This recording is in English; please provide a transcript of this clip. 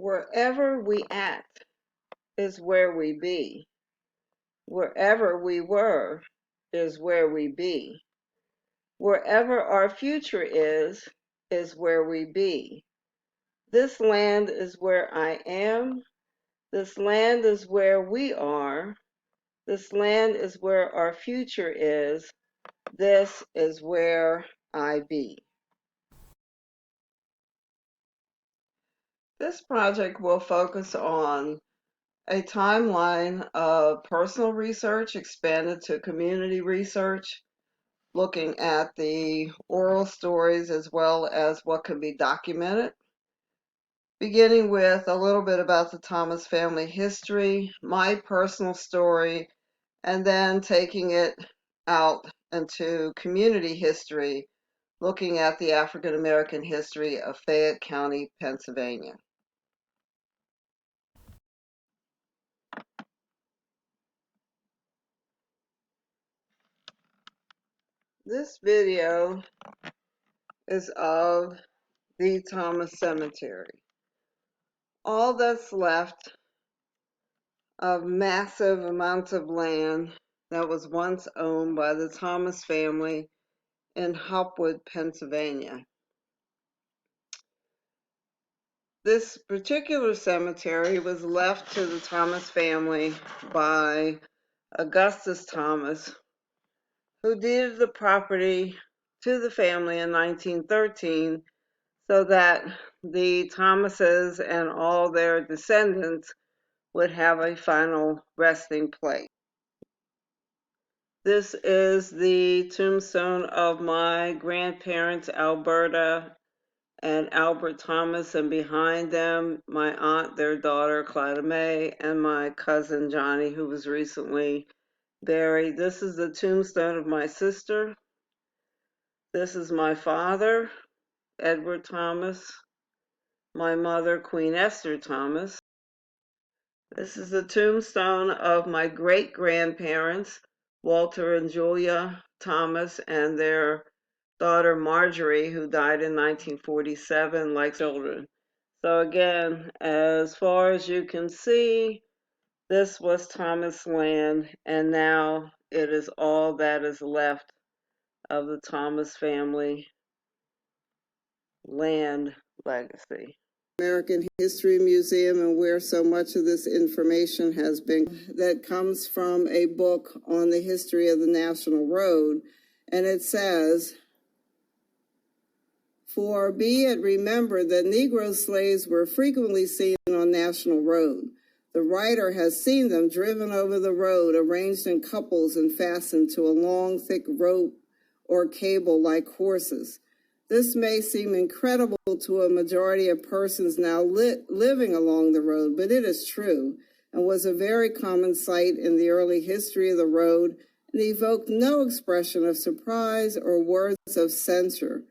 Wherever we act is where we be. Wherever we were is where we be. Wherever our future is where we be. This land is where I am. This land is where we are. This land is where our future is. This is where I be. This project will focus on a timeline of personal research expanded to community research, looking at the oral stories as well as what can be documented, beginning with a little bit about the Thomas family history, my personal story, and then taking it out into community history, looking at the African American history of Fayette County, Pennsylvania. This video is of the Thomas Cemetery. All that's left of massive amounts of land that was once owned by the Thomas family in Hopwood, Pennsylvania. This particular cemetery was left to the Thomas family by Augustus Thomas, who deeded the property to the family in 1913 so that the Thomases and all their descendants would have a final resting place. This is the tombstone of my grandparents, Alberta and Albert Thomas, and behind them, my aunt, their daughter, Clyda May, and my cousin, Johnny, who was recently buried. This is the tombstone of my sister. This is my father, Edward Thomas, my mother, Queen Esther Thomas. This is the tombstone of my great-grandparents, Walter and Julia Thomas, and their daughter Marjorie, who died in 1947, like children. So again, as far as you can see, this was Thomas land, and now it is all that is left of the Thomas family land legacy. American History Museum, and where so much of this information has been, that comes from a book on the history of the National Road, and it says, "For be it remembered that Negro slaves were frequently seen on National Road. The writer has seen them driven over the road, arranged in couples and fastened to a long, thick rope or cable like horses. This may seem incredible to a majority of persons now living along the road, but it is true, and was a very common sight in the early history of the road, and evoked no expression of surprise or words of censure.